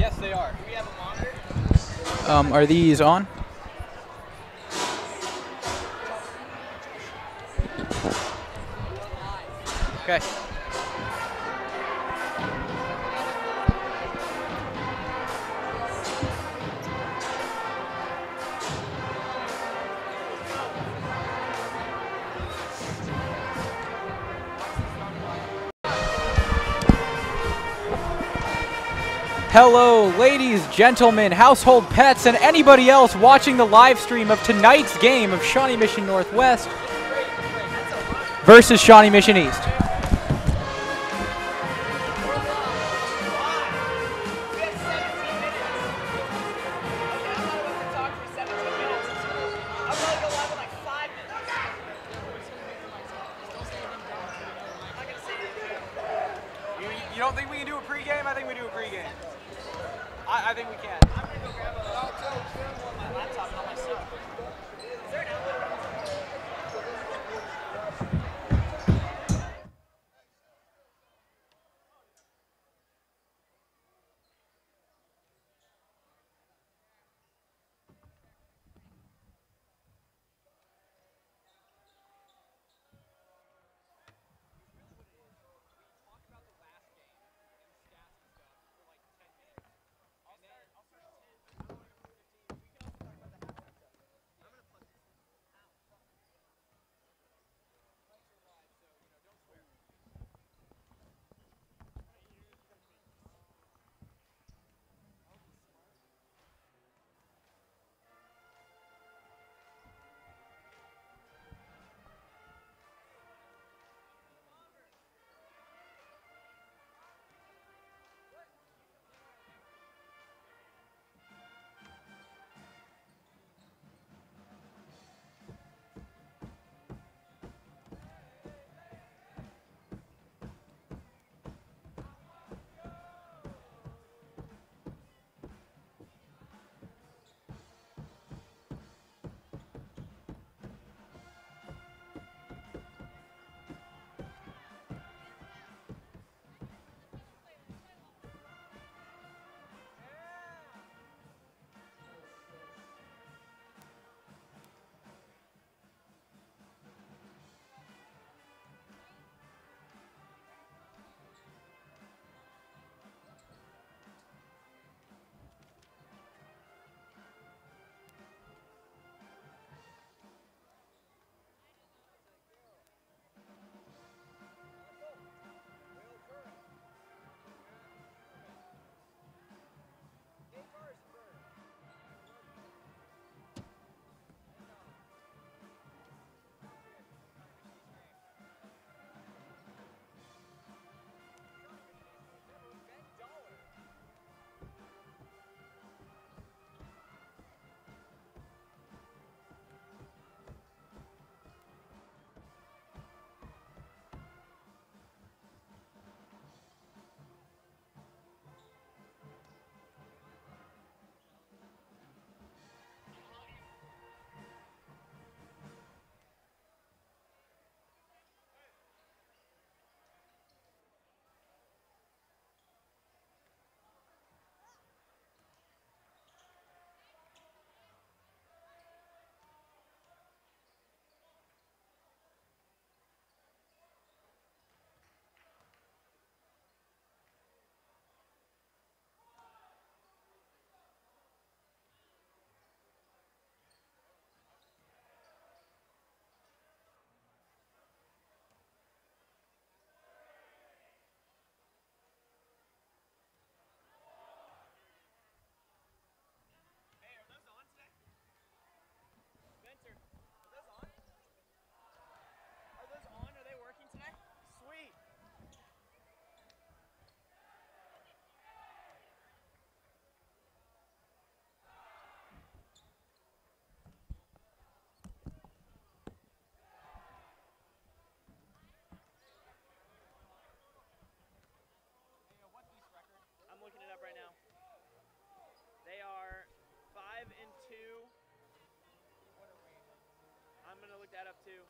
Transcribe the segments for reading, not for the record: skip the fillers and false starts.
Yes, they are. Do we have a monitor? Are these on? Okay. Hello, ladies, gentlemen, household pets, and anybody else watching the live stream of tonight's game of Shawnee Mission Northwest versus Shawnee Mission East. You don't think we can do a pregame? I think we do a pregame. I think we can. I'm going to go grab my laptop and all my stuff. Is there an outlet? Looking it up right now. They are 5-2. I'm gonna look that up too.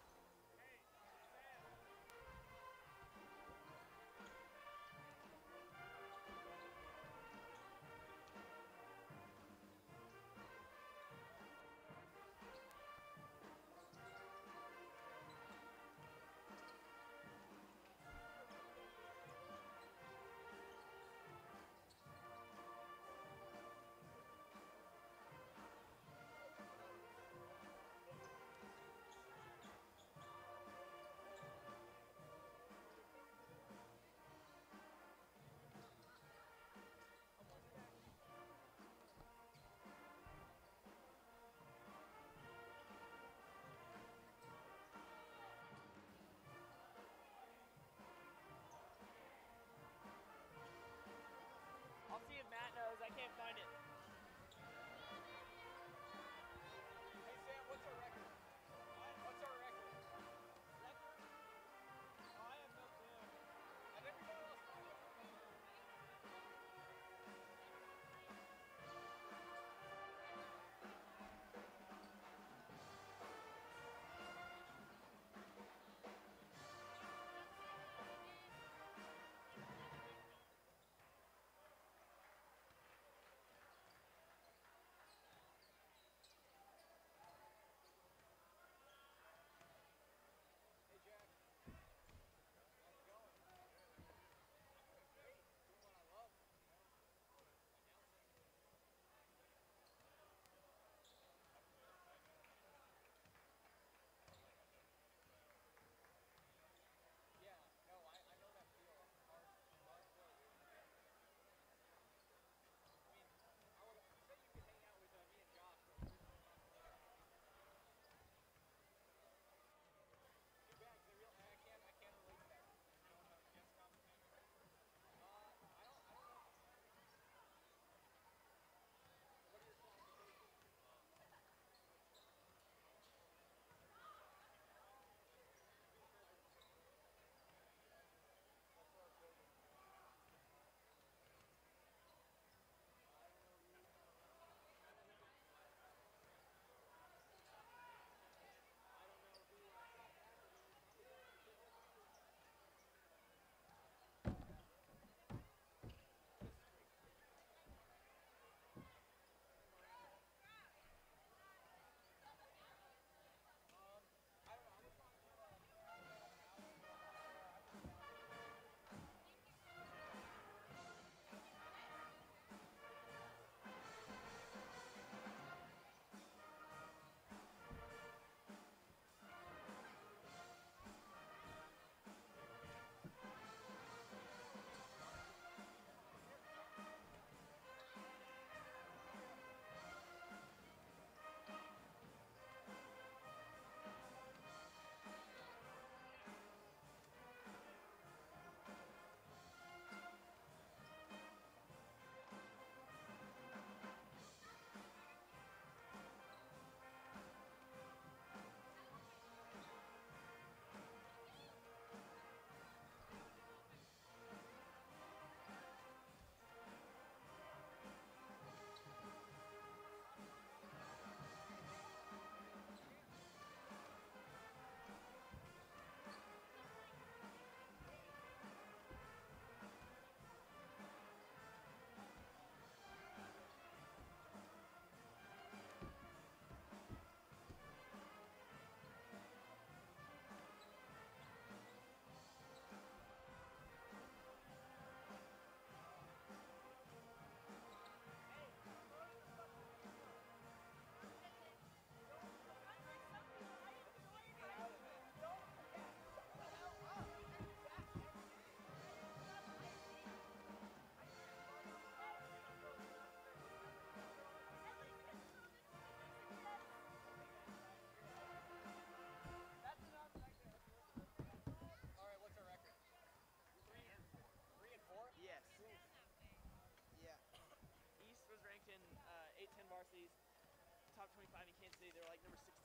top 25 in Kansas City. They're like number 16.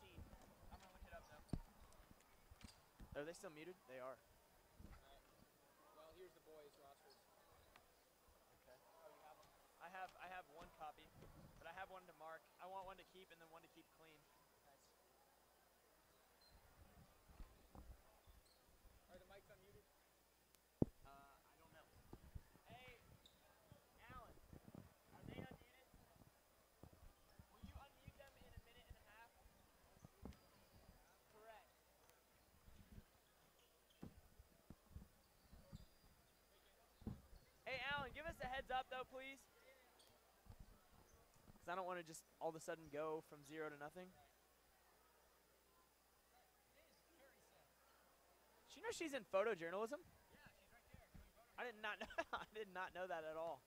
I'm gonna look it up though. Are they still muted? They are. Alright. Well, here's the boys' rosters. Okay. Oh, you have them? I have one copy, but I have one to mark. I want one to keep and then one to keep clean. Nice. Are the mics unmuted? I don't know. Hey, Alan, are they unmuted? Will you unmute them in a minute and a half? Correct. Hey, Alan, give us a heads up though, please. Because I don't want to just all of a sudden go from 0 to nothing. Did you know she's in photojournalism? Yeah, she's right there doing photos. I did not know. I did not know that at all.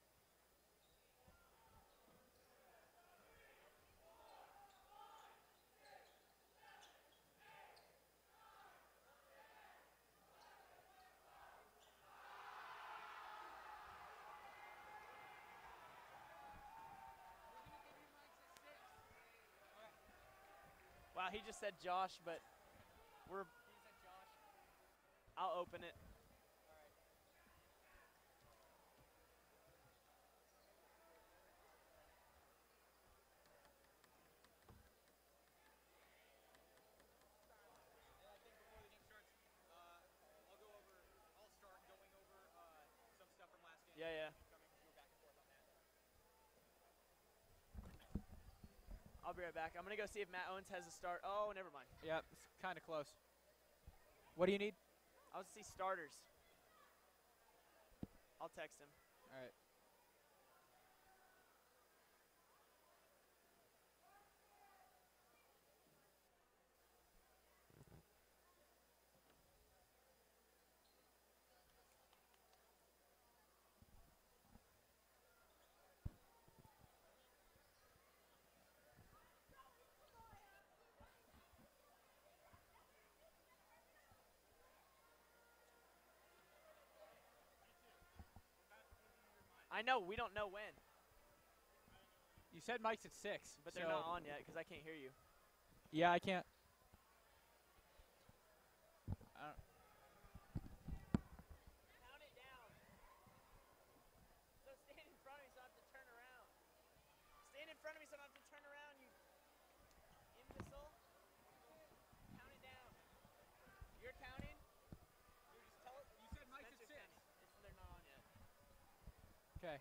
Wow, he just said Josh, but we're. He said Josh. I'll open it. All right. And I think before the game starts, I'll start going over some stuff from last game. Yeah. Go back and forth on that. I'll be right back. I'm going to go see if Matt Owens has a start. Oh, never mind. Yep, it's kind of close. What do you need? I want to see starters. I'll text him. All right. I know. We don't know when. You said Mike's at 6. But they're not on yet because I can't hear you. Yeah, I can't. Count it down. So stand in front of me so I have to turn around. Stand in front of me so I don't have to turn around, you imbecile. Count it down. You're counting? You just tell it. You said Mike's at 6. They're not on yet. Okay.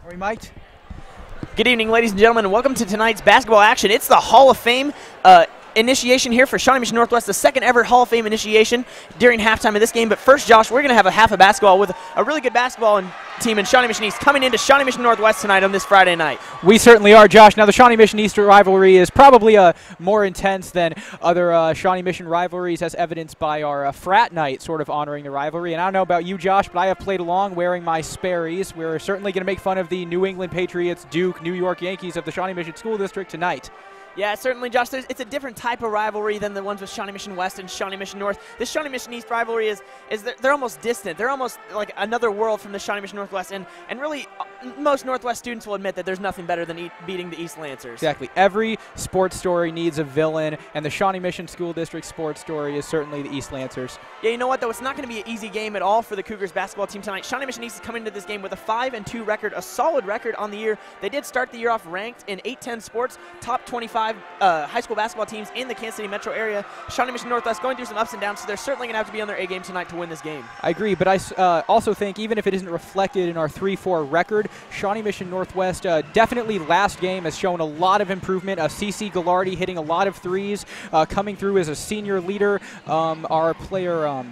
Are we mic'd? Good evening, ladies and gentlemen, and welcome to tonight's basketball action. It's the Hall of Fame initiation here for Shawnee Mission Northwest, the second ever Hall of Fame initiation during halftime of this game. But first, Josh, we're going to have a half of basketball with a really good basketball team in Shawnee Mission East coming into Shawnee Mission Northwest tonight on this Friday night. We certainly are, Josh. Now, the Shawnee Mission East rivalry is probably more intense than other Shawnee Mission rivalries, as evidenced by our frat night sort of honoring the rivalry. And I don't know about you, Josh, but I have played along wearing my Sperry's. We're certainly going to make fun of the New England Patriots, Duke, New York Yankees of the Shawnee Mission School District tonight. Yeah, certainly, Josh. It's a different type of rivalry than the ones with Shawnee Mission West and Shawnee Mission North. This Shawnee Mission East rivalry is they're almost distant. They're almost like another world from the Shawnee Mission Northwest. And really, most Northwest students will admit that there's nothing better than beating the East Lancers. Exactly. Every sports story needs a villain, and the Shawnee Mission School District sports story is certainly the East Lancers. Yeah, you know what, though? It's not going to be an easy game at all for the Cougars basketball team tonight. Shawnee Mission East is coming into this game with a 5-2 record, a solid record on the year. They did start the year off ranked in 8-10 sports, top 25 high school basketball teams in the Kansas City metro area. Shawnee Mission Northwest going through some ups and downs, so they're certainly going to have to be on their A game tonight to win this game. I agree, but I also think even if it isn't reflected in our 3-4 record, Shawnee Mission Northwest definitely last game has shown a lot of improvement. C.C. Gallardi hitting a lot of threes, coming through as a senior leader. Our player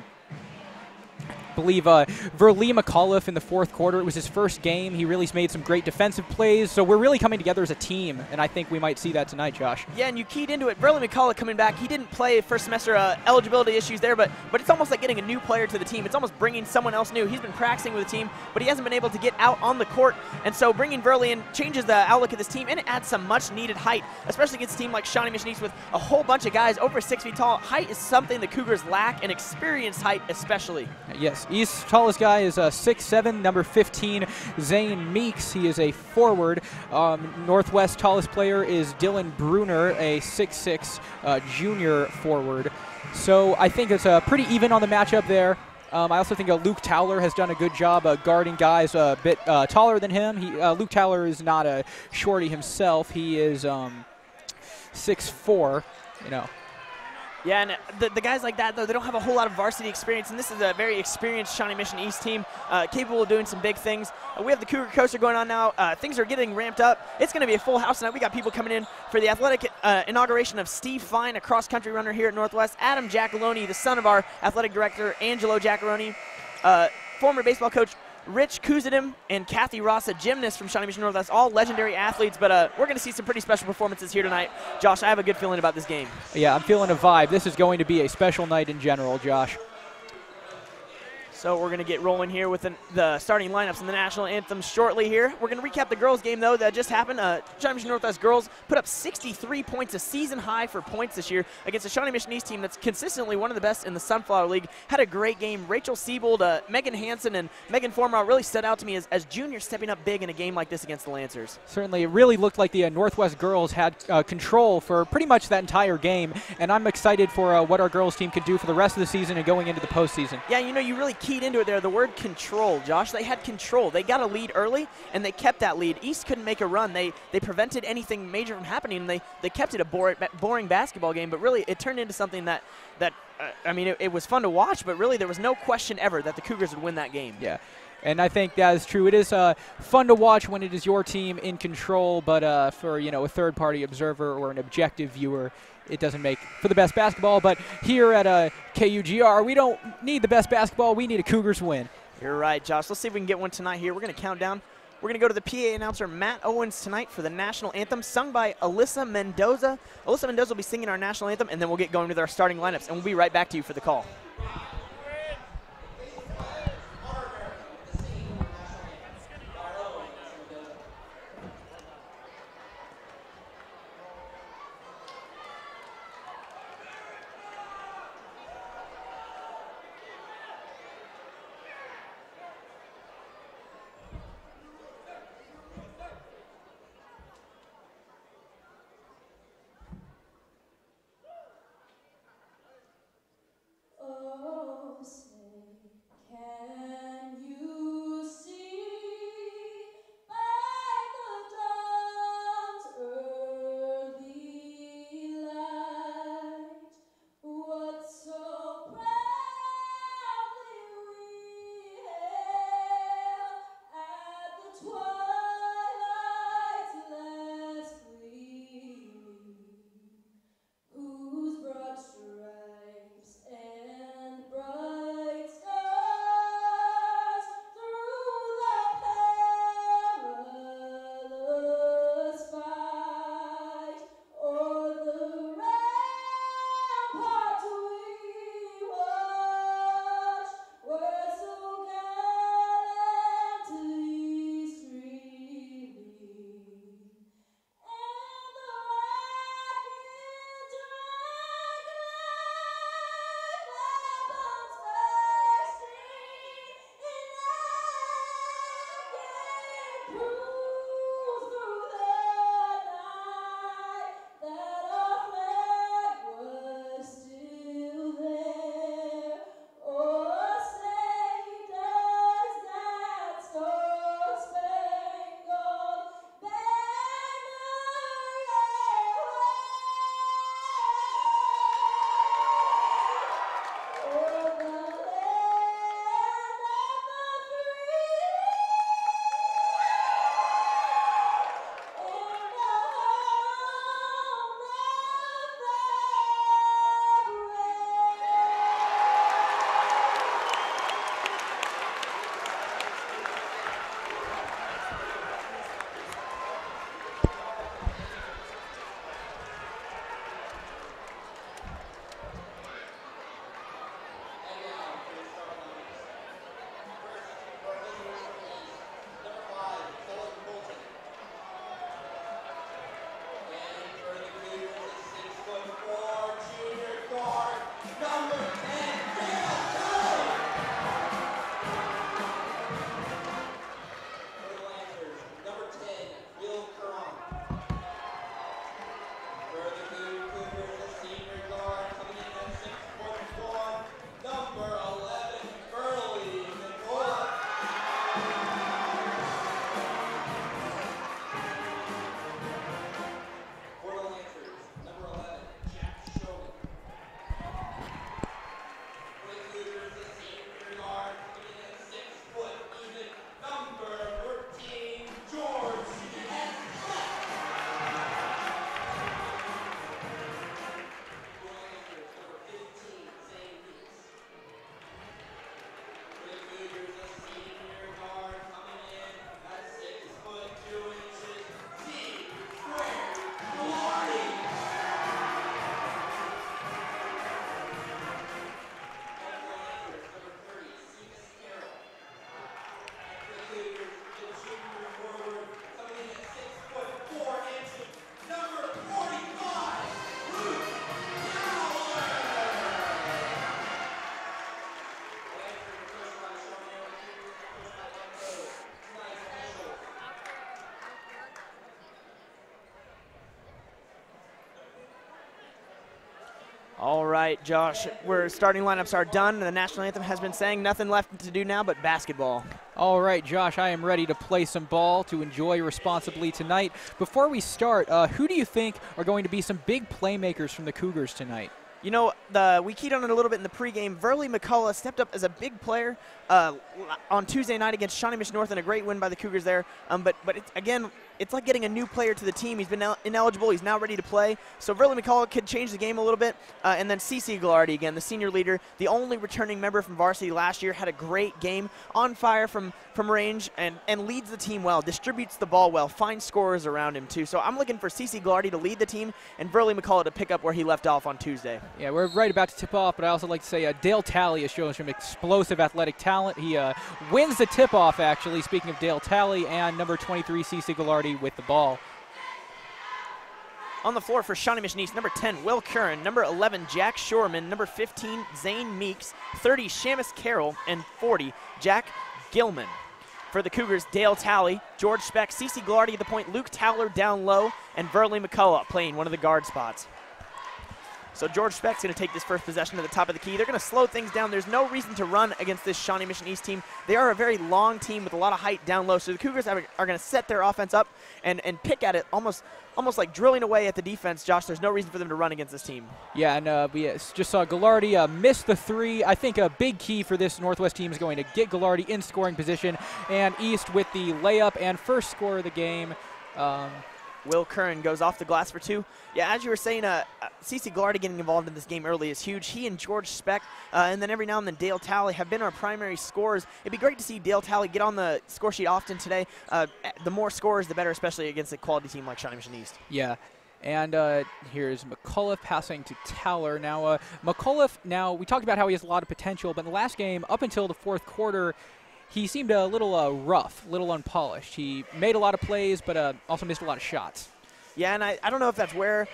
believe Verlee McAuliffe in the fourth quarter, it was his first game. He really made some great defensive plays. So we're really coming together as a team, and I think we might see that tonight, Josh. Yeah, and you keyed into it. Verlee McAuliffe coming back. He didn't play first semester eligibility issues there, but it's almost like getting a new player to the team. It's almost bringing someone else new. He's been practicing with the team, but he hasn't been able to get out on the court, and so bringing Verlee in changes the outlook of this team, and it adds some much-needed height, especially against a team like Shawnee Mission East with a whole bunch of guys over 6 feet tall. Height is something the Cougars lack, and experienced height especially. Yes, East's tallest guy is 6'7", number 15, Zane Meeks. He is a forward. Northwest tallest player is Dylan Bruner, a 6'6", junior forward. So I think it's pretty even on the matchup there. I also think Luke Towler has done a good job guarding guys a bit taller than him. Luke Towler is not a shorty himself. He is 6'4", you know. Yeah, and the guys like that, though, they don't have a whole lot of varsity experience, and this is a very experienced Shawnee Mission East team, capable of doing some big things. We have the Cougar Coaster going on now. Things are getting ramped up. It's going to be a full house tonight. We got people coming in for the athletic inauguration of Steve Fine, a cross-country runner here at Northwest. Adam Giacalone, the son of our athletic director, Angelo Giacalone. Former baseball coach Rich Kuzadim and Kathy Ross, a gymnast from Shawnee Mission Northwest, all legendary athletes, but we're going to see some pretty special performances here tonight. Josh, I have a good feeling about this game. Yeah, I'm feeling a vibe. This is going to be a special night in general, Josh. So we're going to get rolling here with the starting lineups in the national anthem shortly here. We're going to recap the girls' game, though, that just happened. Shawnee Mission Northwest girls put up 63 points, a season high for points this year, against the Shawnee Mission East team that's consistently one of the best in the Sunflower League. Had a great game. Rachel Siebold, Megan Hansen, and Megan Former really stood out to me as juniors stepping up big in a game like this against the Lancers. Certainly, it really looked like the Northwest girls had control for pretty much that entire game, and I'm excited for what our girls team could do for the rest of the season and going into the postseason. Yeah, you know, you really keyed into it there, the word control, Josh. They had control. They got a lead early, and they kept that lead. East couldn't make a run. They prevented anything major from happening, and they kept it a boring basketball game, but really it turned into something that I mean, it was fun to watch, but really there was no question ever that the Cougars would win that game. Yeah. And I think that is true. It is fun to watch when it is your team in control, but for a third-party observer or an objective viewer, it doesn't make for the best basketball. But here at KUGR, we don't need the best basketball. We need a Cougars win. You're right, Josh. Let's see if we can get one tonight here. We're going to count down. We're going to go to the PA announcer, Matt Owens, tonight for the national anthem, sung by Alyssa Mendoza. Alyssa Mendoza will be singing our national anthem, and then we'll get going with our starting lineups, and we'll be right back to you for the call. Oh. All right, Josh, we're starting lineups are done. The national anthem has been sang. Nothing left to do now but basketball. All right, Josh, I am ready to play some ball to enjoy responsibly tonight. Before we start, who do you think are going to be some big playmakers from the Cougars tonight? You know, we keyed on it a little bit in the pregame. Verley McCullough stepped up as a big player on Tuesday night against Shawnee Mission North, and a great win by the Cougars there. But again, it's like getting a new player to the team. He's been ineligible. He's now ready to play. So Verley McCullough could change the game a little bit. And then CC Ghilardi, again, the senior leader, the only returning member from varsity last year, had a great game, on fire from range, and leads the team well, distributes the ball well, finds scorers around him too. So I'm looking for CC Ghilardi to lead the team and Verley McCullough to pick up where he left off on Tuesday. Yeah, we're right about to tip off, but I also like to say Dale Talley has shown some explosive athletic talent. He wins the tip-off, actually, speaking of Dale Talley, and number 23, CC Ghilardi, with the ball. On the floor for Shawnee Mission East, number 10, Will Curran, number 11, Jack Shorman, number 15, Zane Meeks, 30, Shamus Carroll, and 40, Jack Gilman. For the Cougars, Dale Talley, George Speck, CC Ghilardi at the point, Luke Towler down low, and Verley McCullough playing one of the guard spots. So George Speck's going to take this first possession to the top of the key. They're going to slow things down. There's no reason to run against this Shawnee Mission East team. They are a very long team with a lot of height down low. So the Cougars are going to set their offense up and pick at it almost like drilling away at the defense. Josh, there's no reason for them to run against this team. Yeah, and we just saw Ghilardi miss the three. I think a big key for this Northwest team is going to get Ghilardi in scoring position, and East with the layup and first score of the game. Will Curran goes off the glass for two. Yeah, as you were saying, CC Ghilardi getting involved in this game early is huge. He and George Speck, and then every now and then Dale Talley have been our primary scorers. It'd be great to see Dale Talley get on the score sheet often today. The more scorers, the better, especially against a quality team like Shawnee Mission East. Yeah. And here's McCullough passing to Towler. Now, McCullough, we talked about how he has a lot of potential, but in the last game, up until the fourth quarter, he seemed a little rough, a little unpolished. He made a lot of plays, but also missed a lot of shots. Yeah, and I don't know if that's where,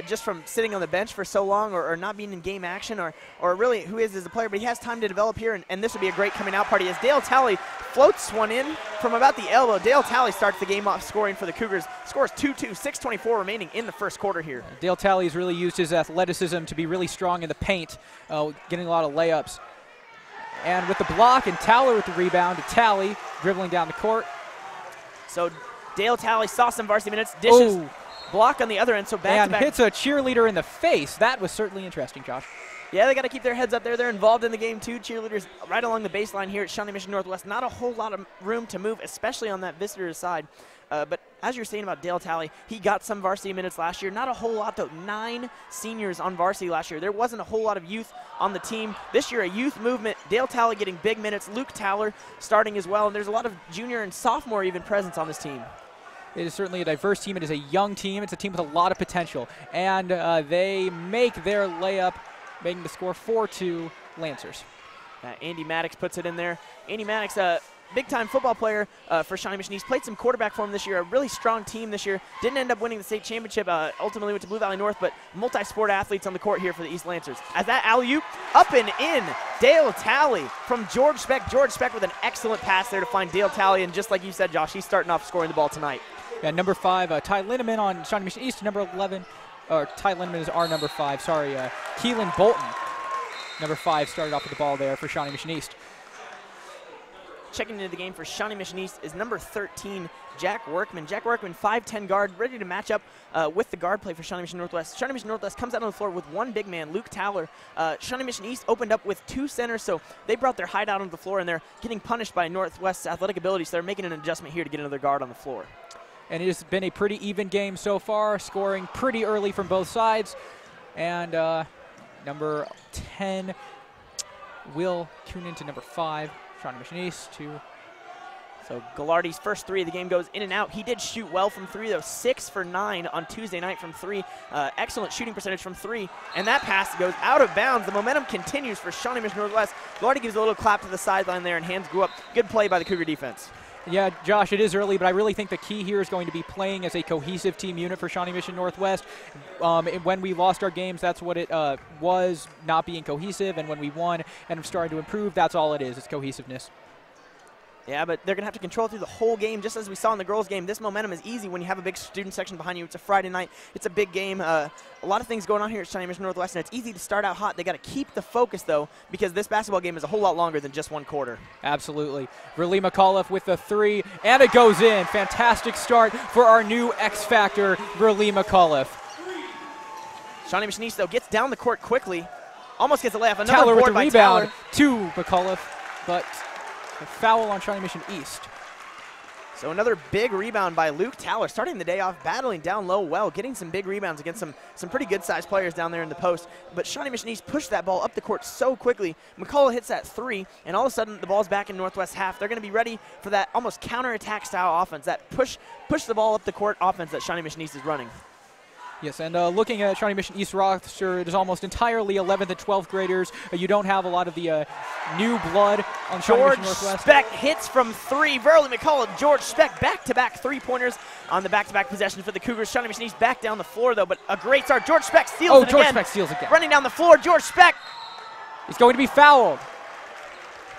just from sitting on the bench for so long or not being in game action or really who he is as a player, but he has time to develop here, and this would be a great coming out party as Dale Talley floats one in from about the elbow. Dale Talley starts the game off scoring for the Cougars. Scores 2-2, 6:24 remaining in the first quarter here. Dale Talley's really used his athleticism to be really strong in the paint, getting a lot of layups. And with the block, and Towler with the rebound to Talley, dribbling down the court. So Dale Talley saw some varsity minutes, dishes, block on the other end, so back-to-back. And hits a cheerleader in the face. That was certainly interesting, Josh. Yeah, they got to keep their heads up there. They're involved in the game, too. Cheerleaders right along the baseline here at Shawnee Mission Northwest. Not a whole lot of room to move, especially on that visitor's side. But as you're saying about Dale Talley, he got some varsity minutes last year. Not a whole lot, though. 9 seniors on varsity last year. There wasn't a whole lot of youth on the team. This year, a youth movement. Dale Talley getting big minutes. Luke Towler starting as well. And there's a lot of junior and sophomore even presence on this team. It is certainly a diverse team. It is a young team. It's a team with a lot of potential. And they make their layup, making the score 4-2 Lancers. Andy Maddox puts it in there. Andy Maddox, big-time football player for Shawnee Mission East. Played some quarterback for him this year. A really strong team this year. Didn't end up winning the state championship. Ultimately went to Blue Valley North, but multi-sport athletes on the court here for the East Lancers. As that alley-oop, up and in. Dale Talley from George Speck. George Speck with an excellent pass there to find Dale Talley. And just like you said, Josh, he's starting off scoring the ball tonight. Yeah, number 5, Ty Linneman on Shawnee Mission East. Number 11, or Ty Lindemann is our number 5. Sorry, Keelan Bolton, number 5, started off with the ball there for Shawnee Mission East. Checking into the game for Shawnee Mission East is number 13, Jack Workman. Jack Workman, 5'10 guard, ready to match up with the guard play for Shawnee Mission Northwest. Shawnee Mission Northwest comes out on the floor with one big man, Luke Towler. Shawnee Mission East opened up with 2 centers, so they brought their hideout onto the floor, and they're getting punished by Northwest's athletic ability, so they're making an adjustment here to get another guard on the floor. And it has been a pretty even game so far, scoring pretty early from both sides. And number 10, Will Kunin to number 5. Shawnee Mission East, 2. So Gallardi's first 3 of the game goes in and out. He did shoot well from 3, though. 6 for 9 on Tuesday night from 3. Excellent shooting percentage from 3. And that pass goes out of bounds. The momentum continues for Shawnee Mission Northwest. Gallardi gives a little clap to the sideline there, and hands go up. Good play by the Cougar defense. Yeah, Josh, it is early, but I really think the key here is going to be playing as a cohesive team unit for Shawnee Mission Northwest. When we lost our games, that's what it was, not being cohesive, and when we won and started to improve, that's all it is, it's cohesiveness. Yeah, but they're going to have to control through the whole game, just as we saw in the girls' game. This momentum is easy when you have a big student section behind you. It's a Friday night. It's a big game. A lot of things going on here at Shawnee Mission Northwest, and it's easy to start out hot. They got to keep the focus, though, because this basketball game is a whole lot longer than just one quarter. Absolutely. Verlee McAuliffe with the 3, and it goes in. Fantastic start for our new X Factor, Verlee McAuliffe. Shawnee Mission East, though, gets down the court quickly. Almost gets a layup. Another Towler with board the by rebound Towler. to McAuliffe, but a foul on Shawnee Mission East. So another big rebound by Luke Towler, starting the day off battling down low well, getting some big rebounds against some pretty good-sized players down there in the post. But Shawnee Mission East pushed that ball up the court so quickly. McCullough hits that 3, and all of a sudden the ball's back in Northwest half. They're going to be ready for that almost counterattack style offense, that push the ball up the court offense that Shawnee Mission East is running. Yes, and looking at Shawnee Mission East roster, it is almost entirely 11th and 12th graders. You don't have a lot of the new blood on Shawnee Mission Northwest. George Speck hits from 3. Verlee McCullough, George Speck, back-to-back 3-pointers on the back-to-back possession for the Cougars. Shawnee Mission East back down the floor, though, but a great start. George Speck steals it again. Oh, George Speck steals again. Running down the floor, George Speck. He's going to be fouled.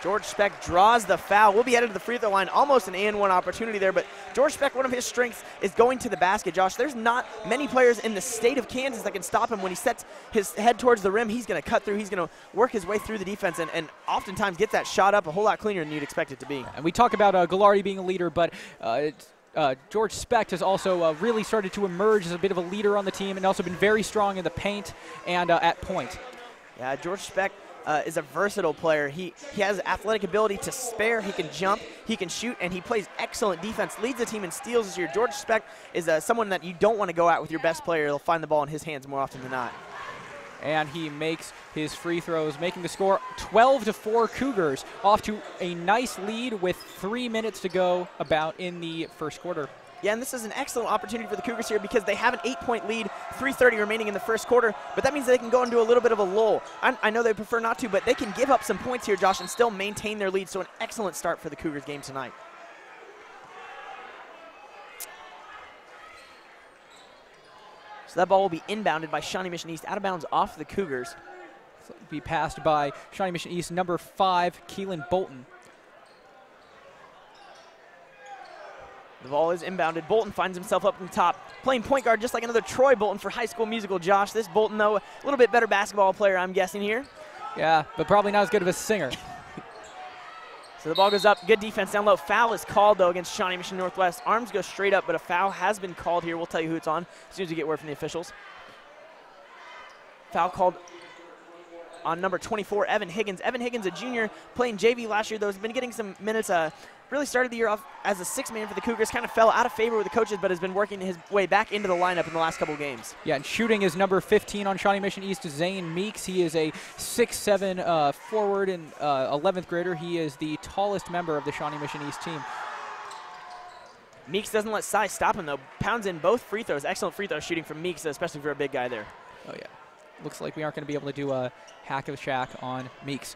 George Speck draws the foul. We'll be headed to the free throw line. Almost an and-one opportunity there, but George Speck, one of his strengths is going to the basket, Josh. There's not many players in the state of Kansas that can stop him. When he sets his head towards the rim, he's going to cut through. He's going to work his way through the defense and oftentimes get that shot up a whole lot cleaner than you'd expect it to be. And we talk about Gallardi being a leader, but George Speck has also really started to emerge as a bit of a leader on the team and also been very strong in the paint and at point. Yeah, George Speck is a versatile player. He has athletic ability to spare. He can jump, he can shoot, and he plays excellent defense. Leads the team in steals this year. George Speck is someone that you don't want to go out with your best player. He'll find the ball in his hands more often than not. And he makes his free throws, making the score 12-4 Cougars, off to a nice lead with 3 minutes to go about in the first quarter. Yeah, and this is an excellent opportunity for the Cougars here because they have an 8-point lead, 3:30 remaining in the first quarter, but that means they can go into a little bit of a lull. I know they prefer not to, but they can give up some points here, Josh, and still maintain their lead, so an excellent start for the Cougars game tonight. So that ball will be inbounded by Shawnee Mission East, out of bounds off the Cougars. So it'll be passed by Shawnee Mission East, number 5, Keelan Bolton. The ball is inbounded. Bolton finds himself up in the top, playing point guard just like another Troy Bolton for High School Musical, Josh. This Bolton, though, a little bit better basketball player, I'm guessing here. Yeah, but probably not as good of a singer. So the ball goes up. Good defense down low. Foul is called, though, against Shawnee Mission Northwest. Arms go straight up, but a foul has been called here. We'll tell you who it's on as soon as we get word from the officials. Foul called on number 24, Evan Higgins. Evan Higgins, a junior, playing JV last year, though, has been getting some minutes. Really started the year off as a 6-man for the Cougars, kind of fell out of favor with the coaches, but has been working his way back into the lineup in the last couple of games. Yeah, and shooting is number 15 on Shawnee Mission East, Zane Meeks. He is a 6'7" forward and 11th grader. He is the tallest member of the Shawnee Mission East team. Meeks doesn't let size stop him, though. Pounds in both free throws. Excellent free throw shooting from Meeks, especially for a big guy there. Oh, yeah. Looks like we aren't going to be able to do a hack of the shack on Meeks.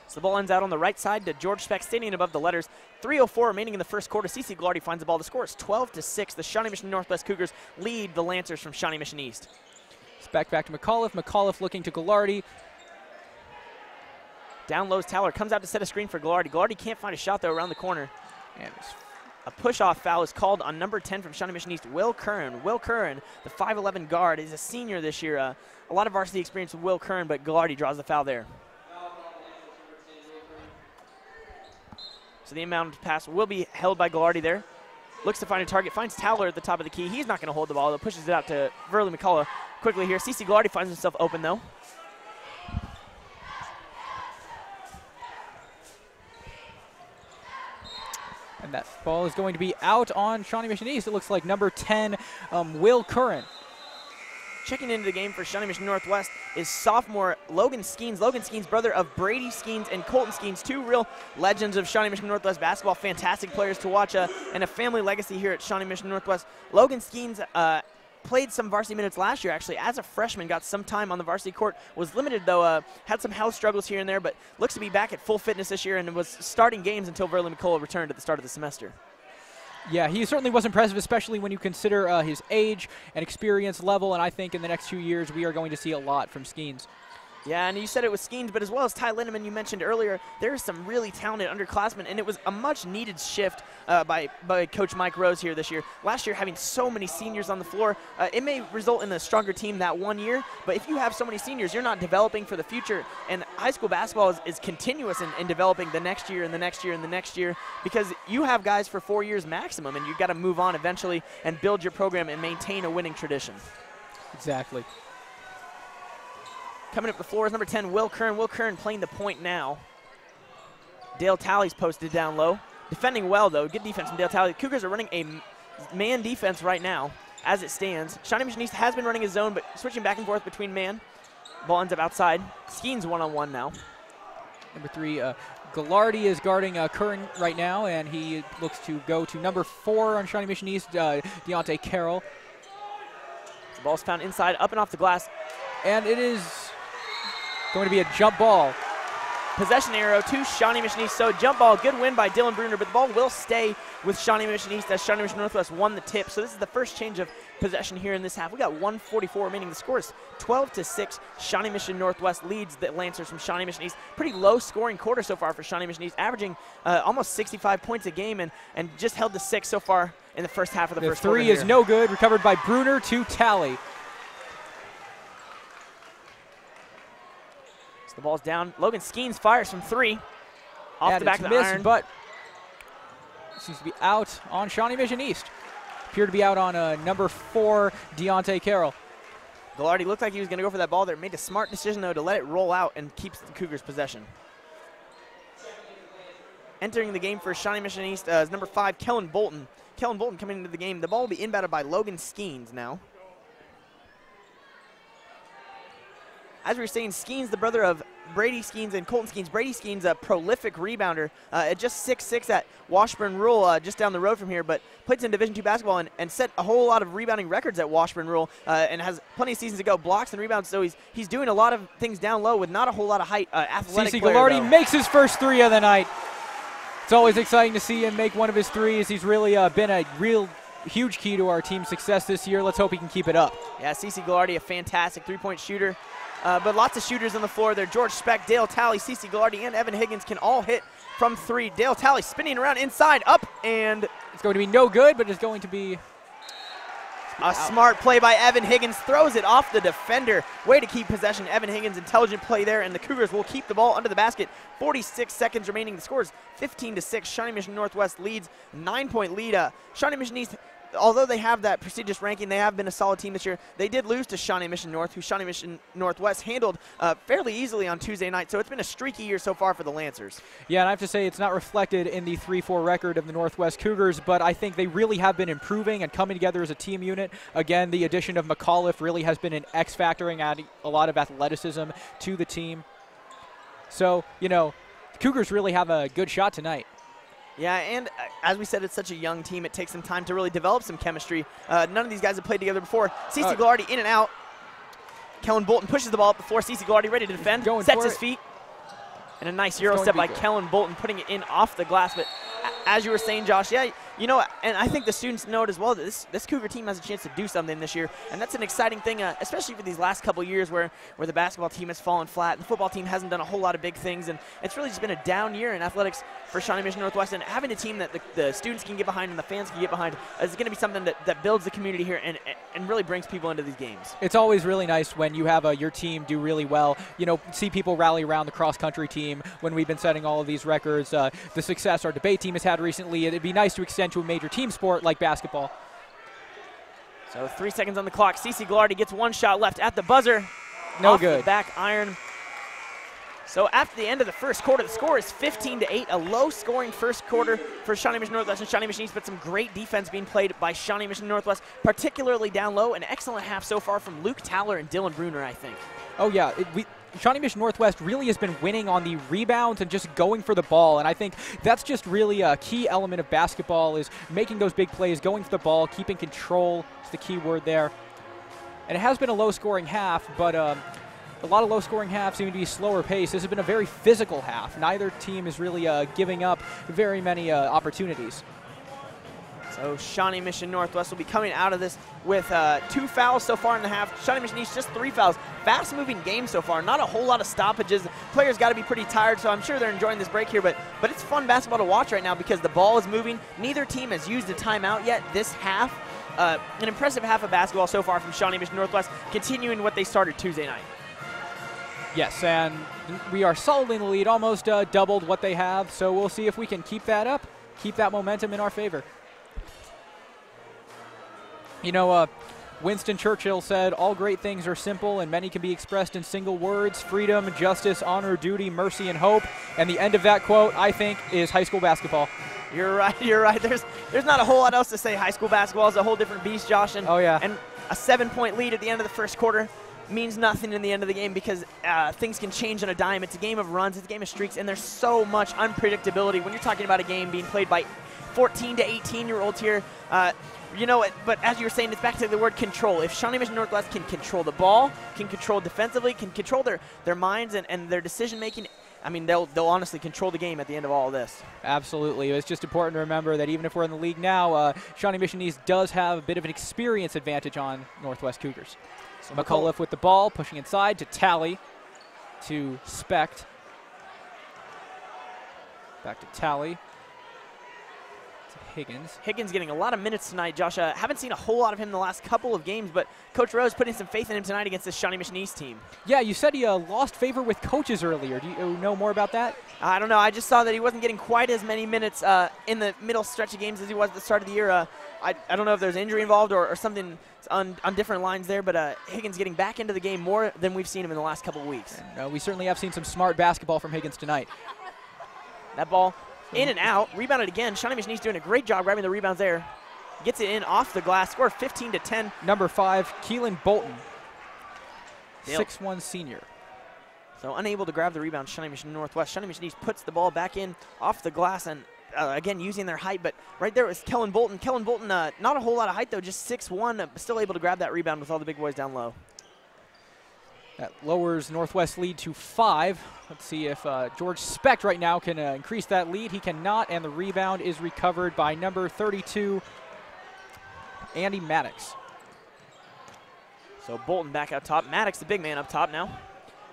So the ball ends out on the right side to George Speck, standing above the letters. 3:04 remaining in the first quarter. CC Gallardi finds the ball. The score is 12-6. The Shawnee Mission Northwest Cougars lead the Lancers from Shawnee Mission East. Speck back to McAuliffe. McAuliffe looking to Gallardi. Down lows Towler. Comes out to set a screen for Gallardi. Gallardi can't find a shot, though, around the corner. And A push-off foul is called on number 10 from Shawnee Mission East, Will Curran. Will Curran, the 5'11 guard, is a senior this year. A lot of varsity experience with Will Curran, but Gallardi draws the foul there. So the inbound pass will be held by Gallardi there. Looks to find a target, finds Towler at the top of the key. He's not going to hold the ball, though. Pushes it out to Verley McCullough quickly here. CC Gallardi finds himself open, though. And that ball is going to be out on Shawnee Mission East. It looks like number 10, Will Curran. Checking into the game for Shawnee Mission Northwest is sophomore Logan Skeens. Logan Skeens, brother of Brady Skeens and Colton Skeens, two real legends of Shawnee Mission Northwest basketball, fantastic players to watch, and a family legacy here at Shawnee Mission Northwest. Logan Skeens played some varsity minutes last year, actually, as a freshman, got some time on the varsity court, was limited, though, had some health struggles here and there, but looks to be back at full fitness this year and was starting games until Verley McCullough returned at the start of the semester. Yeah, he certainly was impressive, especially when you consider his age and experience level, and I think in the next 2 years we are going to see a lot from Skeens. Yeah, and you said it was Skeens, but as well as Ty Lindeman, you mentioned earlier, there's some really talented underclassmen, and it was a much-needed shift by Coach Mike Rose here this year. Last year, having so many seniors on the floor, it may result in a stronger team that 1 year, but if you have so many seniors, you're not developing for the future, and high school basketball is continuous in developing the next year and the next year and the next year, because you have guys for 4 years maximum, and you've got to move on eventually and build your program and maintain a winning tradition. Exactly. Coming up the floor is number 10, Will Curran. Will Curran playing the point now. Dale Talley's posted down low. Defending well, though. Good defense from Dale Talley. The Cougars are running a man defense right now as it stands. Shawnee Mission East has been running his zone, but switching back and forth between man. Ball ends up outside. Skeens one-on-one now. Number 3, Gallardi is guarding Curran right now, and he looks to go to number 4 on Shawnee Mission East, Deontay Carroll. The ball's found inside, up and off the glass. And it is going to be a jump ball. Possession arrow to Shawnee Mission East. So jump ball, good win by Dylan Bruner, but the ball will stay with Shawnee Mission East as Shawnee Mission Northwest won the tip. So this is the first change of possession here in this half. We got 1:44 remaining. The score is 12-6. Shawnee Mission Northwest leads the Lancers from Shawnee Mission East. Pretty low scoring quarter so far for Shawnee Mission East, averaging almost 65 points a game and just held to 6 so far in the first half of the first quarter. The 3 is no good, recovered by Bruner to Talley. So the ball's down. Logan Skeens fires from 3. Off the back of the iron. But seems to be out on Shawnee Mission East. Appear to be out on number 4, Deontay Carroll. Gallardi looked like he was going to go for that ball there. Made a smart decision, though, to let it roll out and keeps the Cougars' possession. Entering the game for Shawnee Mission East is number 5, Kellen Bolton. Kellen Bolton coming into the game. The ball will be inbounded by Logan Skeens now. As we were saying, Skeens, the brother of Brady Skeens and Colton Skeens. Brady Skeens, a prolific rebounder at just 6'6" at Washburn Rural, just down the road from here, but played some Division II basketball and set a whole lot of rebounding records at Washburn Rural and has plenty of seasons to go, blocks and rebounds, so he's doing a lot of things down low with not a whole lot of height, athletic CC player, Gallardi makes his first 3 of the night. It's always exciting to see him make one of his 3s. He's really been a real huge key to our team's success this year. Let's hope he can keep it up. Yeah, CC Gallardi, a fantastic three-point shooter. But lots of shooters on the floor there. George Speck, Dale Talley, CC Gallardi, and Evan Higgins can all hit from 3. Dale Talley spinning around inside, up, and it's going to be no good, but it's going to be a smart play by Evan Higgins. Throws it off the defender. Way to keep possession. Evan Higgins, intelligent play there, and the Cougars will keep the ball under the basket. 46 seconds remaining. The score is 15-6. Shawnee Mission Northwest leads, 9-point lead. Shawnee Mission East, although they have that prestigious ranking, they have been a solid team this year. They did lose to Shawnee Mission North, who Shawnee Mission Northwest handled fairly easily on Tuesday night. So it's been a streaky year so far for the Lancers. Yeah, and I have to say it's not reflected in the 3-4 record of the Northwest Cougars, but I think they really have been improving and coming together as a team unit. Again, the addition of McAuliffe really has been an X factoring, adding a lot of athleticism to the team. So, you know, the Cougars really have a good shot tonight. Yeah, and as we said, it's such a young team. It takes some time to really develop some chemistry. None of these guys have played together before. CC Gallardi in and out. Kellen Bolton pushes the ball up the floor. CC Gallardi ready to defend. Sets his feet. And a nice Euro step by Kellen Bolton, putting it in off the glass. But as you were saying, Josh, yeah, You know, and I think the students know it as well, that this Cougar team has a chance to do something this year, and that's an exciting thing, especially for these last couple years where the basketball team has fallen flat, and the football team hasn't done a whole lot of big things, and it's really just been a down year in athletics for Shawnee Mission Northwest, and having a team that the students can get behind and the fans can get behind is going to be something that builds the community here and really brings people into these games. It's always really nice when you have your team do really well. You know, see people rally around the cross-country team when we've been setting all of these records. The success our debate team has had recently, it'd be nice to extend to a major team sport like basketball. So 3 seconds on the clock. CC Glardy gets one shot left at the buzzer. No Off good. The back iron. So after the end of the first quarter, the score is 15-8, a low-scoring first quarter for Shawnee Mission Northwest and Shawnee Mission East, but some great defense being played by Shawnee Mission Northwest, particularly down low. An excellent half so far from Luke Towler and Dylan Bruner, I think. Oh, yeah. Shawnee Mission Northwest really has been winning on the rebounds and just going for the ball, and I think that's just really a key element of basketball is making those big plays, going for the ball, keeping control is the key word there. And it has been a low-scoring half, but a lot of low-scoring halves seem to be slower pace. This has been a very physical half. Neither team is really giving up very many opportunities. So Shawnee Mission Northwest will be coming out of this with 2 fouls so far in the half. Shawnee Mission East just 3 fouls. Fast-moving game so far. Not a whole lot of stoppages. Players got to be pretty tired, so I'm sure they're enjoying this break here. But it's fun basketball to watch right now because the ball is moving. Neither team has used a timeout yet this half. An impressive half of basketball so far from Shawnee Mission Northwest, continuing what they started Tuesday night. Yes, and we are solidly in the lead, almost doubled what they have. So we'll see if we can keep that up, keep that momentum in our favor. You know, Winston Churchill said, all great things are simple and many can be expressed in single words: freedom, justice, honor, duty, mercy, and hope. And the end of that quote, I think, is high school basketball. You're right, you're right. There's not a whole lot else to say. High school basketball is a whole different beast, Josh. And, oh, yeah. And a 7-point lead at the end of the first quarter means nothing in the end of the game because things can change on a dime. It's a game of runs, it's a game of streaks, and there's so much unpredictability when you're talking about a game being played by 14 to 18-year-olds here. You know, but as you were saying, it's back to the word control. If Shawnee Mission Northwest can control the ball, can control defensively, can control their minds and their decision-making, I mean, they'll honestly control the game at the end of all of this. Absolutely. It's just important to remember that even if we're in the league now, Shawnee Mission East does have a bit of an experience advantage on Northwest Cougars. So McAuliffe with the ball, pushing inside to Talley, to Specht. Back to Talley. Higgins. Higgins getting a lot of minutes tonight, Josh. Haven't seen a whole lot of him in the last couple of games, but Coach Rose putting some faith in him tonight against this Shawnee Mission East team. Yeah, you said he lost favor with coaches earlier. Do you know more about that? I don't know. I just saw that he wasn't getting quite as many minutes in the middle stretch of games as he was at the start of the year. I don't know if there's injury involved or something on different lines there, but Higgins getting back into the game more than we've seen him in the last couple of weeks. And, we certainly have seen some smart basketball from Higgins tonight. That ball in and out, rebounded again. Shawnee Mission East doing a great job grabbing the rebounds there. Gets it in off the glass, score 15-10. Number 5, Keelan Bolton, 6'1" senior. So unable to grab the rebound, Shawnee Mission Northwest. Shawnee Mission East puts the ball back in off the glass and again using their height, but right there was Kellen Bolton. Kellen Bolton, not a whole lot of height though, just 6'1", still able to grab that rebound with all the big boys down low. That lowers Northwest lead to 5. Let's see if George Specht right now can increase that lead. He cannot, and the rebound is recovered by number 32, Andy Maddox. So Bolton back out top. Maddox, the big man, up top now.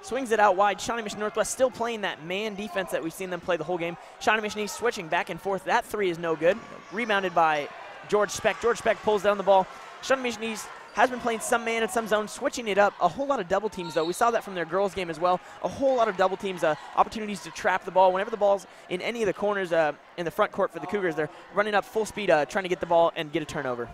Swings it out wide. Shawnee Mission Northwest still playing that man defense that we've seen them play the whole game. Shawnee Mission East switching back and forth. That 3 is no good. Rebounded by George Specht. George Specht pulls down the ball. Shawnee Mission East has been playing some man and some zone, switching it up. A whole lot of double teams, though. We saw that from their girls' game as well. A whole lot of double teams, opportunities to trap the ball. Whenever the ball's in any of the corners in the front court for the Cougars, they're running up full speed, trying to get the ball and get a turnover.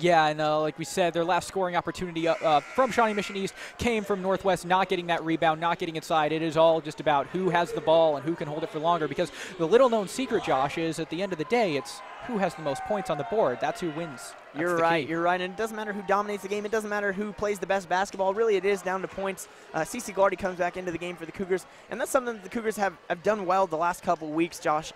Yeah, and like we said, their last scoring opportunity from Shawnee Mission East came from Northwest not getting that rebound, not getting inside. It is all just about who has the ball and who can hold it for longer, because the little-known secret, Josh, is at the end of the day, it's who has the most points on the board. That's who wins. You're right, you're right. And it doesn't matter who dominates the game. It doesn't matter who plays the best basketball. Really, it is down to points. CC Glardy comes back into the game for the Cougars, and that's something that the Cougars have done well the last couple of weeks, Josh,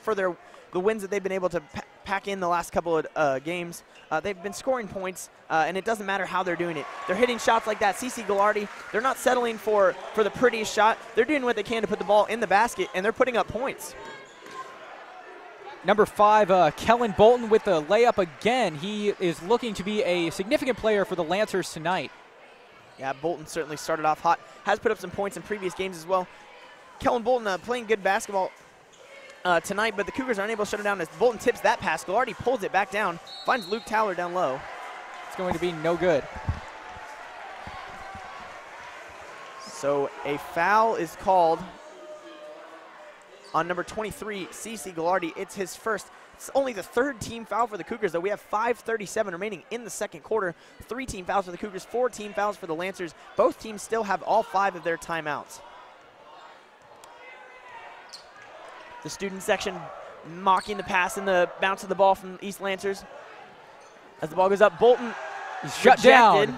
for the wins that they've been able to pack in the last couple of games. They've been scoring points, and it doesn't matter how they're doing it. They're hitting shots like that. CC Glardy, they're not settling for the prettiest shot. They're doing what they can to put the ball in the basket, and they're putting up points. Number 5, Kellen Bolton with the layup again. He is looking to be a significant player for the Lancers tonight. Yeah, Bolton certainly started off hot. Has put up some points in previous games as well. Kellen Bolton playing good basketball tonight, but the Cougars are unable to shut him down as Bolton tips that pass. Ghilardi pulls it back down, finds Luke Towler down low. It's going to be no good. So a foul is called on number 23, CC Ghilardi. It's his first. It's only the 3rd team foul for the Cougars, though. We have 5:37 remaining in the second quarter. 3 team fouls for the Cougars, 4 team fouls for the Lancers. Both teams still have all 5 of their timeouts. The student section mocking the pass and the bounce of the ball from East Lancers. As the ball goes up, Bolton is shut down,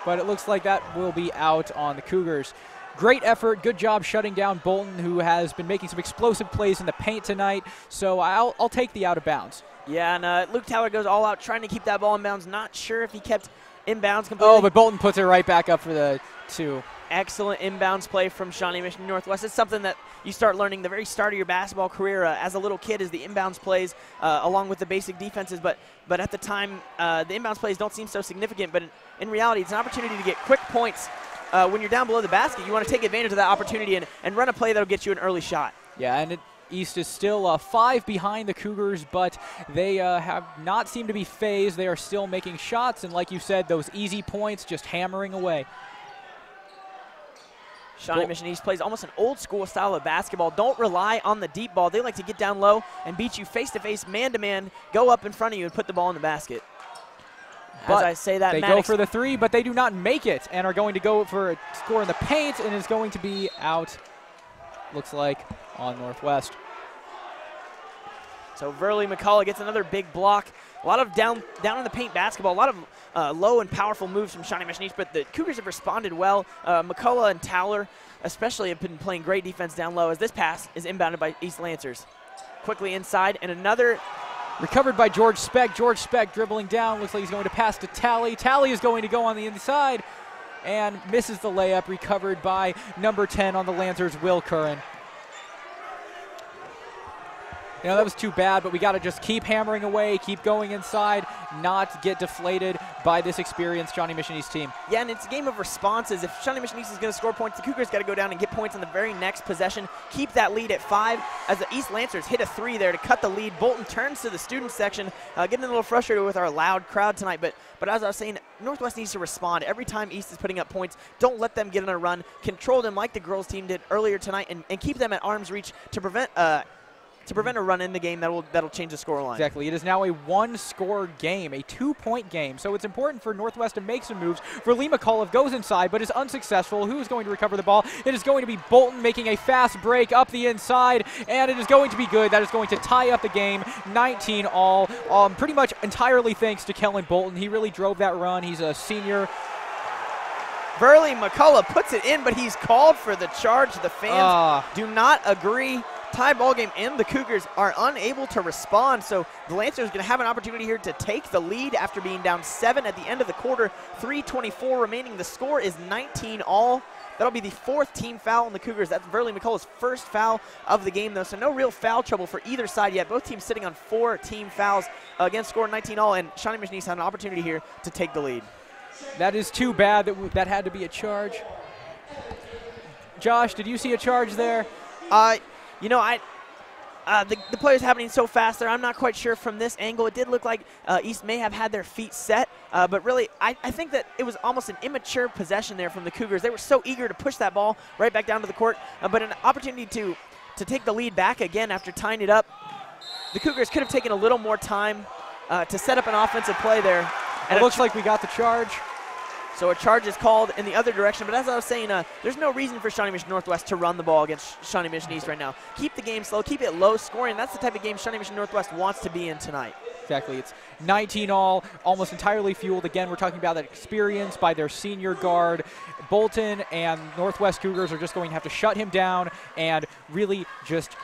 but it looks like that will be out on the Cougars. Great effort, good job shutting down Bolton, who has been making some explosive plays in the paint tonight, so I'll take the out of bounds. Yeah, and Luke Towler goes all out trying to keep that ball in bounds. Not sure if he kept inbounds completely. Oh, but Bolton puts it right back up for the 2. Excellent inbounds play from Shawnee Mission Northwest. It's something that you start learning the very start of your basketball career as a little kid, is the inbounds plays along with the basic defenses. But at the time, the inbounds plays don't seem so significant. But in reality, it's an opportunity to get quick points. When you're down below the basket, you want to take advantage of that opportunity and run a play that will get you an early shot. Yeah, and East is still 5 behind the Cougars, but they have not seemed to be phased. They are still making shots, and like you said, those easy points just hammering away. Shawnee Mission East plays almost an old-school style of basketball. Don't rely on the deep ball. They like to get down low and beat you face-to-face, man-to-man, go up in front of you and put the ball in the basket. But as I say that, they go for the 3, but they do not make it and are going to go for a score in the paint, and is going to be out, looks like, on Northwest. So Verley McCullough gets another big block. A lot of down in the paint basketball, a lot of low and powerful moves from Shawnee Mission East, but the Cougars have responded well. McCullough and Towler especially have been playing great defense down low as this pass is inbounded by East Lancers. Quickly inside, and another recovered by George Speck. George Speck dribbling down. Looks like he's going to pass to Talley. Talley is going to go on the inside and misses the layup. Recovered by number 10 on the Lancers, Will Curran. You know, that was too bad, but we got to just keep hammering away, keep going inside, not get deflated by this experienced Shawnee Mission East team. Yeah, and it's a game of responses. If Shawnee Mission East is going to score points, the Cougars got to go down and get points on the very next possession, keep that lead at 5 as the East Lancers hit a 3 there to cut the lead. Bolton turns to the student section, getting a little frustrated with our loud crowd tonight, but as I was saying, Northwest needs to respond. Every time East is putting up points, don't let them get on a run. Control them like the girls team did earlier tonight and keep them at arm's reach to prevent a run in the game that'll change the scoreline. Exactly. It is now a 1-score game, a 2-point game. So it's important for Northwest to make some moves. For Lee McCullough goes inside, but is unsuccessful. Who is going to recover the ball? It is going to be Bolton making a fast break up the inside, and it is going to be good. That is going to tie up the game, 19 all. Pretty much entirely thanks to Kellen Bolton. He really drove that run. He's a senior. Verley McCullough puts it in, but he's called for the charge. The fans do not agree. Tie ball game, and the Cougars are unable to respond. So the Lancers are going to have an opportunity here to take the lead after being down 7 at the end of the quarter. 3:24 remaining. The score is 19 all. That'll be the 4th team foul on the Cougars. That's Verley McCullough's first foul of the game, though, so no real foul trouble for either side yet. Both teams sitting on 4 team fouls. Again, score 19 all, and Shawnee Mission East had an opportunity here to take the lead. That is too bad that had to be a charge. Josh, did you see a charge there? You know, the play's happening so fast there, I'm not quite sure from this angle. It did look like East may have had their feet set, but really I think that it was almost an immature possession there from the Cougars. They were so eager to push that ball right back down to the court, but an opportunity to take the lead back again after tying it up. The Cougars could have taken a little more time to set up an offensive play there. And it looks like we got the charge. So a charge is called in the other direction. But as I was saying, there's no reason for Shawnee Mission Northwest to run the ball against Shawnee Mission East right now. Keep the game slow, keep it low scoring. That's the type of game Shawnee Mission Northwest wants to be in tonight. Exactly. It's 19 all, almost entirely fueled. Again, we're talking about that experience by their senior guard. Bolton and Northwest Cougars are just going to have to shut him down and really just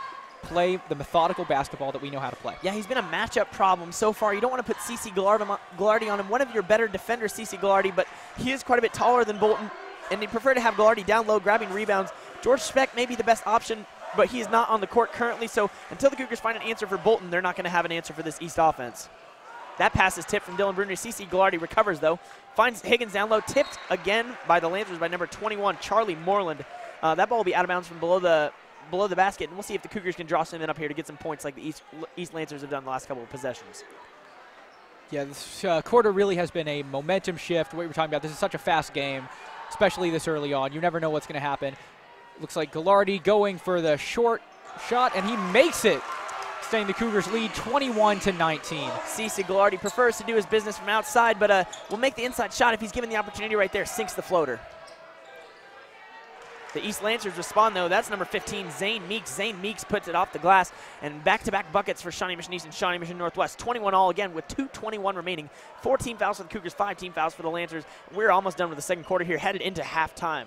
play the methodical basketball that we know how to play. Yeah, he's been a matchup problem so far. You don't want to put CC Ghilardi on him. One of your better defenders, CC Ghilardi, but he is quite a bit taller than Bolton, and they prefer to have Ghilardi down low grabbing rebounds. George Speck may be the best option but he is not on the court currently, so until the Cougars find an answer for Bolton, they're not going to have an answer for this East offense. That pass is tipped from Dylan Bruner. CC Ghilardi recovers, though. Finds Higgins down low. Tipped again by the Lancers by number 21, Charlie Moreland. That ball will be out of bounds from below the basket, and we'll see if the Cougars can draw something up here to get some points like the East Lancers have done the last couple of possessions. Yeah, this quarter really has been a momentum shift. What we were talking about, this is such a fast game, especially this early on. You never know what's going to happen. Looks like Ghilardi going for the short shot, and he makes it, extending the Cougars' lead 21-19. CC Ghilardi prefers to do his business from outside, but will make the inside shot if he's given the opportunity right there. Sinks the floater. The East Lancers respond, though. That's number 15, Zane Meeks. Zane Meeks puts it off the glass, and back-to-back buckets for Shawnee Mission East and Shawnee Mission Northwest. 21 all again with 2:21 remaining. 14 fouls for the Cougars, 5 team fouls for the Lancers. We're almost done with the second quarter here, headed into halftime.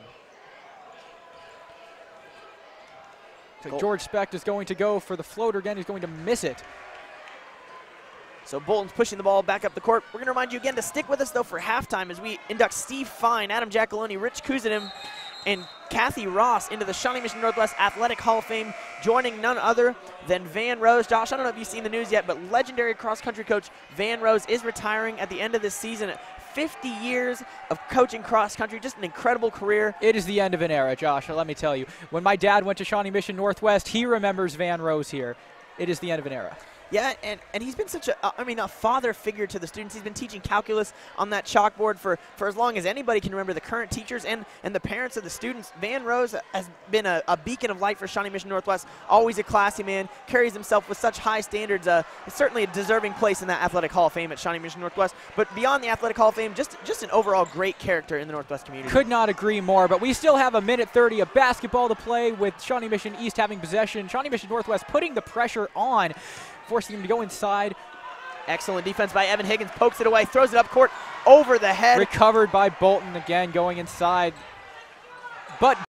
So George Specht is going to go for the floater again. He's going to miss it. So Bolton's pushing the ball back up the court. We're going to remind you again to stick with us, though, for halftime as we induct Steve Fine, Adam Giacalone, Rich Kuzanim, and Kathy Ross into the Shawnee Mission Northwest Athletic Hall of Fame, joining none other than Van Rose. Josh, I don't know if you've seen the news yet, but legendary cross-country coach Van Rose is retiring at the end of this season. 50 years of coaching cross-country, just an incredible career. It is the end of an era, Josh, let me tell you. When my dad went to Shawnee Mission Northwest, he remembers Van Rose here. It is the end of an era. Yeah, and he's been such a father figure to the students. He's been teaching calculus on that chalkboard for as long as anybody can remember, the current teachers and the parents of the students. Van Rose has been a beacon of light for Shawnee Mission Northwest, always a classy man, carries himself with such high standards. Certainly a deserving place in that Athletic Hall of Fame at Shawnee Mission Northwest. But beyond the Athletic Hall of Fame, just an overall great character in the Northwest community. Could not agree more, but we still have a minute 30 of basketball to play with Shawnee Mission East having possession. Shawnee Mission Northwest putting the pressure on, forcing him to go inside. Excellent defense by Evan Higgins. Pokes it away, throws it up court, over the head. Recovered by Bolton again, going inside. But